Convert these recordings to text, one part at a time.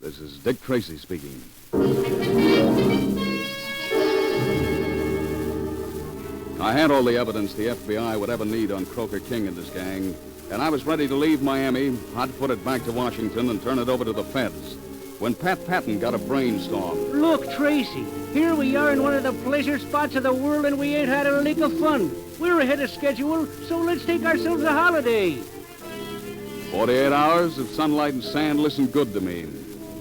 This is Dick Tracy speaking. I had all the evidence the FBI would ever need on Croker King and his gang, and I was ready to leave Miami, hot-foot it back to Washington and turn it over to the feds, when Pat Patton got a brainstorm. Look, Tracy, here we are in one of the pleasure spots of the world, and we ain't had a lick of fun. We're ahead of schedule, so let's take ourselves a holiday. 48 hours of sunlight and sand listened good to me.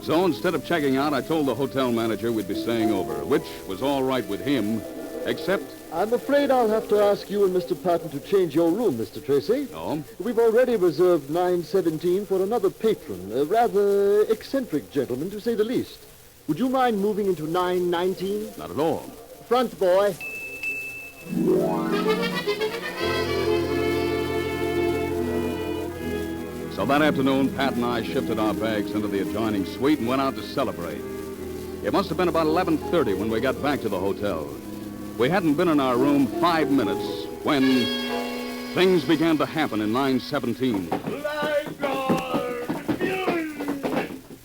So instead of checking out, I told the hotel manager we'd be staying over, which was all right with him, except... I'm afraid I'll have to ask you and Mr. Patton to change your room, Mr. Tracy. Oh? We've already reserved 917 for another patron, a rather eccentric gentleman, to say the least. Would you mind moving into 919? Not at all. Front, boy. So that afternoon, Pat and I shifted our bags into the adjoining suite and went out to celebrate. It must have been about 11:30 when we got back to the hotel. We hadn't been in our room 5 minutes when things began to happen in 917. Blackguard!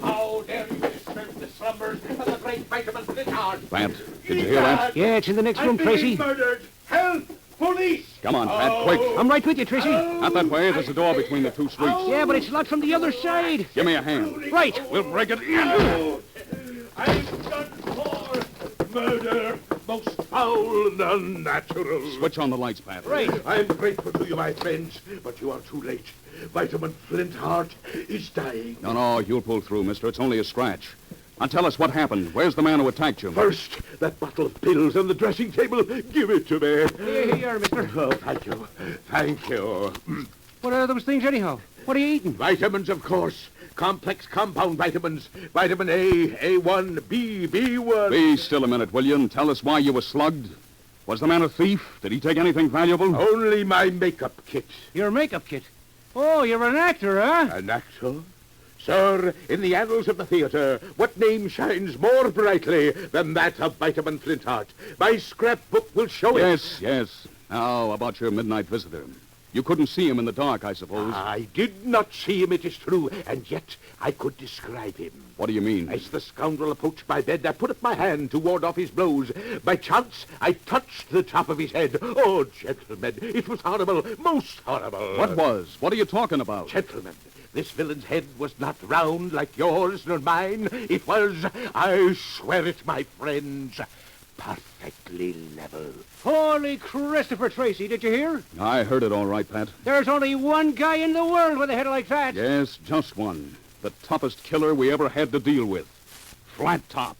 How dare you disturb the slumbers of the great vitamin Flintard? Pat, did you hear that? Yeah, it's in the next room, Tracy. Murdered! Help! Police! Come on, Pat, quick. I'm right with you, Tracy. Not that way. There's a door between the two suites. Yeah, but it's locked from the other side. Give me a hand. Right. We'll break it in. I'm done for! Murder! Most foul and unnatural! Switch on the lights, Pat. Right. I'm grateful to you, my friends, but you are too late. Vitamin Flintheart is dying. No, you'll pull through, mister. It's only a scratch. Now tell us what happened. Where's the man who attacked you? First, that bottle of pills on the dressing table. Give it to me. Here you are, mister. Oh, thank you. Thank you. What are those things anyhow? What are you eating? Vitamins, of course. Complex compound vitamins. Vitamin A, A1, B, B1. Be still a minute, will you, and tell us why you were slugged? Was the man a thief? Did he take anything valuable? Only my makeup kit. Your makeup kit. Oh, you're an actor, huh? An actor? Sir, in the annals of the theater, what name shines more brightly than that of Vitamin Flintheart? My scrapbook will show it. Yes. Now, about your midnight visitor. You couldn't see him in the dark, I suppose. I did not see him, it is true, and yet I could describe him. What do you mean? As the scoundrel approached my bed, I put up my hand to ward off his blows. By chance, I touched the top of his head. Oh, gentlemen, it was horrible, most horrible. What was? What are you talking about? Gentlemen, this villain's head was not round like yours nor mine. It was, I swear it, my friends, perfectly level. Holy Christopher, Tracy, did you hear? I heard it all right, Pat. There's only one guy in the world with a head like that. Yes, just one. The toughest killer we ever had to deal with. Flat Top.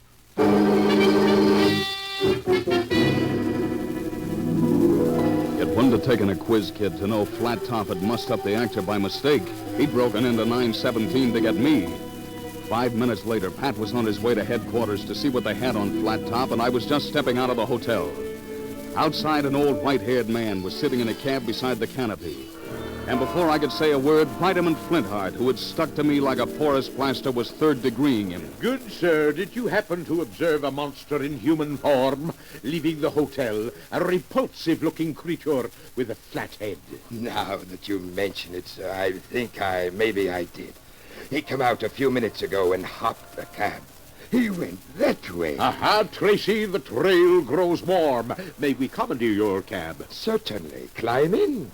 It wouldn't have taken a quiz kid to know Flat Top had mussed up the actor by mistake. He'd broken into 917 to get me. 5 minutes later, Pat was on his way to headquarters to see what they had on Flat Top, and I was just stepping out of the hotel. Outside, an old white-haired man was sitting in a cab beside the canopy. And before I could say a word, Vitamin Flintheart, who had stuck to me like a porous plaster, was third-degreeing him. Good sir, did you happen to observe a monster in human form leaving the hotel? A repulsive-looking creature with a flat head. Now that you mention it, sir, I think maybe I did. He came out a few minutes ago and hopped the cab. He went that way. Aha, Tracy, the trail grows warm. May we commandeer your cab? Certainly. Climb in.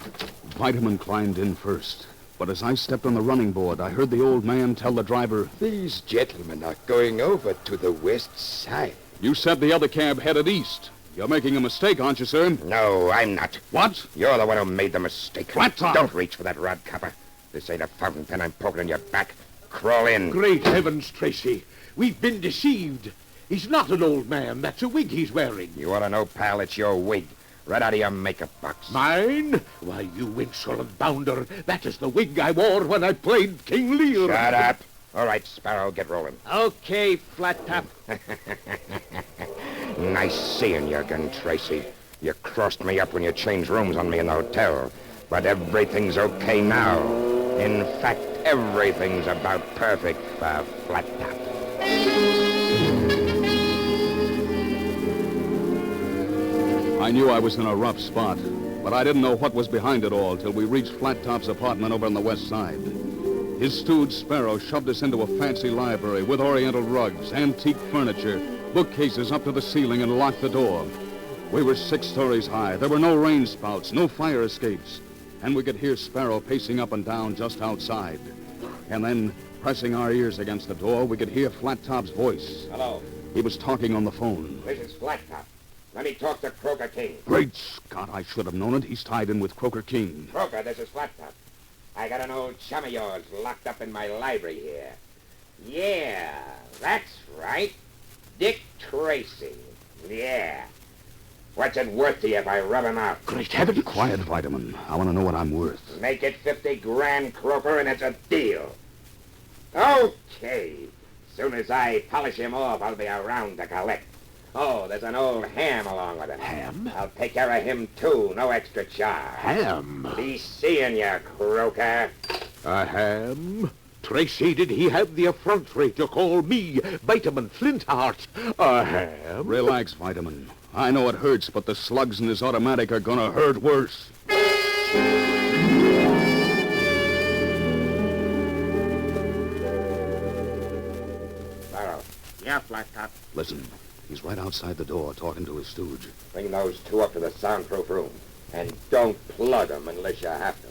Vitamin climbed in first. But as I stepped on the running board, I heard the old man tell the driver, These gentlemen are going over to the west side. "You said the other cab headed east. You're making a mistake, aren't you, sir?" No, I'm not. What? You're the one who made the mistake. Flat Top. Don't reach for that rod, copper. This ain't a fountain pen I'm poking in your back. Crawl in. Great heavens, Tracy. We've been deceived. He's not an old man. That's a wig he's wearing. You ought to know, pal, it's your wig. Right out of your makeup box. Mine? Why, you insolent bounder. That is the wig I wore when I played King Lear. Shut up. All right, Sparrow, get rolling. Okay, Flat Top. Nice seeing you again, Tracy. You crossed me up when you changed rooms on me in the hotel. But everything's okay now. In fact, everything's about perfect for Flat Top. I knew I was in a rough spot, but I didn't know what was behind it all till we reached Flat Top's apartment over on the west side. His stooge Sparrow shoved us into a fancy library with oriental rugs, antique furniture, bookcases up to the ceiling, and locked the door. We were 6 stories high. There were no rain spouts, no fire escapes. And we could hear Sparrow pacing up and down just outside. And then, pressing our ears against the door, we could hear Flat Top's voice. Hello. He was talking on the phone. This is Flat Top. Let me talk to Croker King. Great Scott, I should have known it. He's tied in with Croker King. Croker, this is Flat Top. I got an old chum of yours locked up in my library here. Yeah, that's right. Dick Tracy. Yeah. What's it worth to you if I rub him out? Great heaven. Quiet, Vitamin. I want to know what I'm worth. Make it 50 grand, Croker, and it's a deal. Okay. Soon as I polish him off, I'll be around to collect. Oh, there's an old ham along with him. Ham? I'll take care of him, too. No extra charge. Ham? Be seeing you, Croker. A ham? Tracy, did he have the effrontery to call me Vitamin Flintheart a ham? Relax, Vitamin. I know it hurts, but the slugs in his automatic are gonna hurt worse. Sparrow. Yeah, Flat Top. Listen, he's right outside the door talking to his stooge. Bring those 2 up to the soundproof room. And don't plug them unless you have to.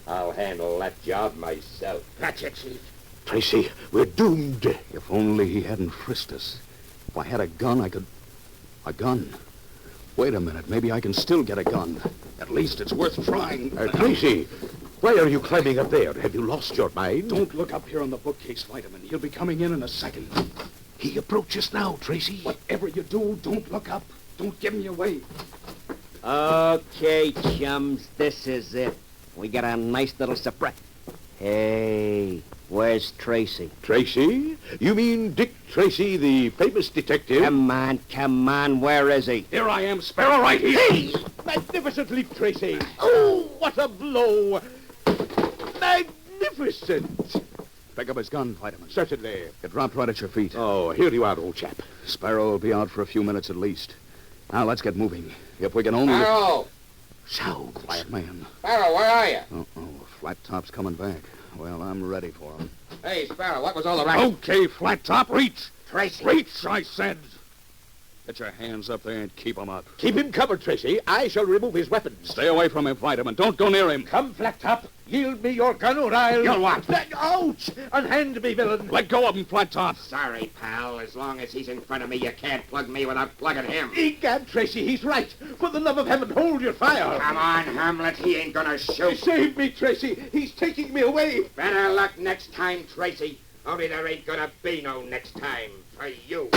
I'll handle that job myself. Gotcha, Chief. Tracy, we're doomed. If only he hadn't frisked us. If I had a gun, I could... A gun? Wait a minute. Maybe I can still get a gun. At least it's worth trying. Tracy, why are you climbing up there? Have you lost your mind? Don't look up here on the bookcase, Vitamin. He'll be coming in a second. He approaches now, Tracy. Whatever you do, don't look up. Don't give me away. Okay, chums, this is it. We got a nice little surprise. Hey, where's Tracy? Tracy? You mean Dick Tracy, the famous detective? Come on, where is he? Here I am, Sparrow, right here. Hey! Magnificent leap, Tracy. Oh, what a blow. Magnificent. Pick up his gun, Vitamin. Certainly. It dropped right at your feet. Oh, here you are, old chap. Sparrow will be out for a few minutes at least. Now, let's get moving. If we can only... Sparrow! Sound, quiet man. Sparrow, where are you? Uh-oh, Flat Top's coming back. Well, I'm ready for him. Hey, Sparrow, what was all the racket? Okay, Flat Top, reach! Tracy. Reach, I said! Get your hands up there and keep him up. Keep him covered, Tracy. I shall remove his weapons. Stay away from him, Vitamin. Don't go near him. Come, Flat Top. Yield me your gun or I'll... You'll what? Ouch! Unhand me, villain. Let go of him, Flat Top. Sorry, pal. As long as he's in front of me, you can't plug me without plugging him. Egad, Tracy, he's right. For the love of heaven, hold your fire. Come on, Hamlet. He ain't gonna shoot. Save me, Tracy. He's taking me away. Better luck next time, Tracy. Only there ain't gonna be no next time for you.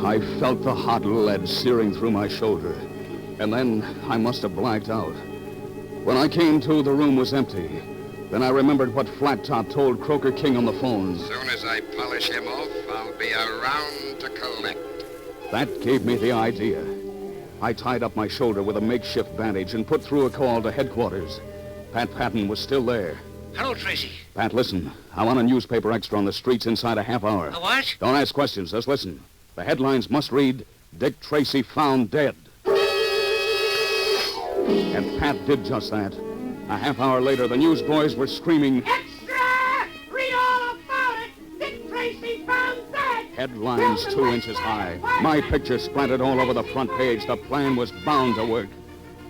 I felt the hot lead searing through my shoulder. And then I must have blacked out. When I came to, the room was empty. Then I remembered what Flat Top told Croker King on the phone. Soon as I polish him off, I'll be around to collect. That gave me the idea. I tied up my shoulder with a makeshift bandage and put through a call to headquarters. Pat Patton was still there. Hello, Tracy. Pat, listen. I want a newspaper extra on the streets inside a half hour. A what? Don't ask questions. Just listen. The headlines must read, Dick Tracy found dead. And Pat did just that. A half hour later, the newsboys were screaming, Extra! Read all about it! Dick Tracy found dead! headlines 2 inches high. My picture splattered all over the front page. The plan was bound to work.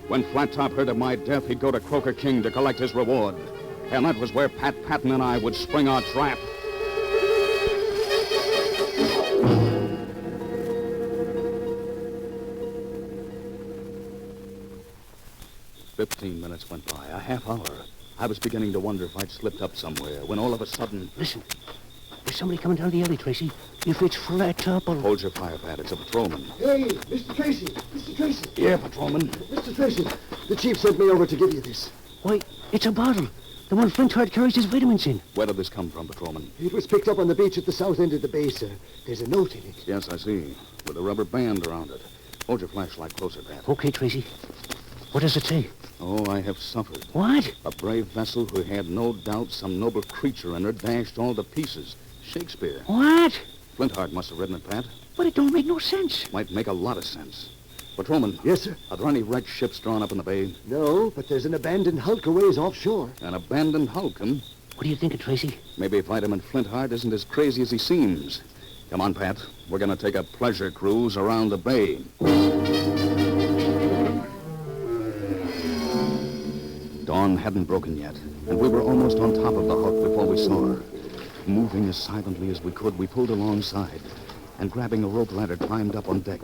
When Flat Top heard of my death, he'd go to Croker King to collect his reward. And that was where Pat Patton and I would spring our trap. "15 minutes went by, a half hour. I was beginning to wonder if I'd slipped up somewhere, when all of a sudden... Listen, there's somebody coming down the alley, Tracy. If it's Flat Top or... Hold your fire, Pat. It's a patrolman. Hey, Mr. Tracy! Mr. Tracy! Yeah, patrolman. Mr. Tracy, the chief sent me over to give you this. Why, it's a bottle. The one Flintheart carries his vitamins in. Where did this come from, patrolman? It was picked up on the beach at the south end of the bay, sir. There's a note in it. Yes, I see. With a rubber band around it. Hold your flashlight closer, Pat. Okay, Tracy. What does it say? Oh, I have suffered. What? A brave vessel who had no doubt some noble creature in her dashed all to pieces. Shakespeare. What? Flintheart must have written it, Pat. But it don't make no sense. Might make a lot of sense. Patrolman. Yes, sir? Are there any wrecked ships drawn up in the bay? No, but there's an abandoned hulk a ways offshore. An abandoned hulk, huh? What do you think of Tracy? Maybe Vitamin Flintheart isn't as crazy as he seems. Come on, Pat. We're going to take a pleasure cruise around the bay. Dawn hadn't broken yet, and we were almost on top of the hulk before we saw her. Moving as silently as we could, we pulled alongside, and grabbing a rope ladder, climbed up on deck.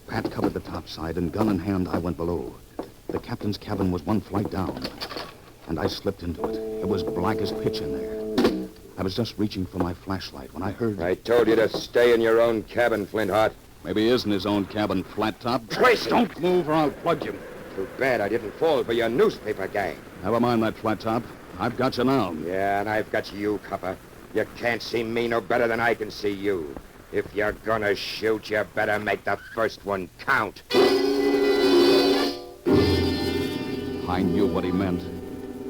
Pat covered the topside, and gun in hand, I went below. The captain's cabin was one flight down, and I slipped into it. It was black as pitch in there. I was just reaching for my flashlight when I heard... I told you to stay in your own cabin, Flintheart. Maybe he is in his own cabin, Flat Top. Tracy! Don't move or I'll plug you. Too bad I didn't fall for your newspaper gang. Never mind that, Flat Top. I've got you now. Yeah, and I've got you, copper. You can't see me no better than I can see you. If you're gonna shoot, you better make the first one count. I knew what he meant.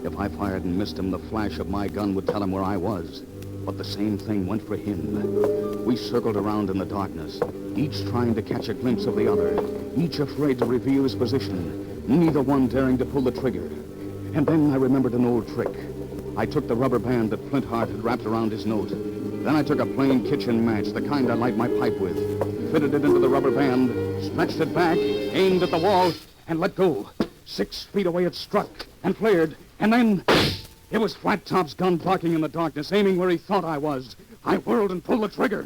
If I fired and missed him, the flash of my gun would tell him where I was. But the same thing went for him. We circled around in the darkness, each trying to catch a glimpse of the other, each afraid to reveal his position, neither one daring to pull the trigger. And then I remembered an old trick. I took the rubber band that Flintheart had wrapped around his note. Then I took a plain kitchen match, the kind I light my pipe with, fitted it into the rubber band, stretched it back, aimed at the wall, and let go. 6 feet away it struck and flared, and then... It was Flat Top's gun barking in the darkness, aiming where he thought I was. I whirled and pulled the trigger.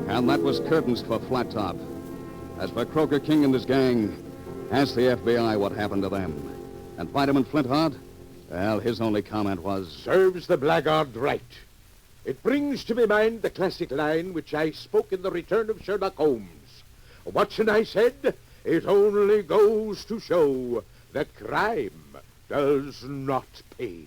And that was curtains for Flat Top. As for Croaker King and his gang, ask the FBI what happened to them. And Vitamin Flintheart, well, his only comment was... Serves the blackguard right. It brings to my mind the classic line which I spoke in The Return of Sherlock Holmes. Watson, I said, it only goes to show that crime does not pay.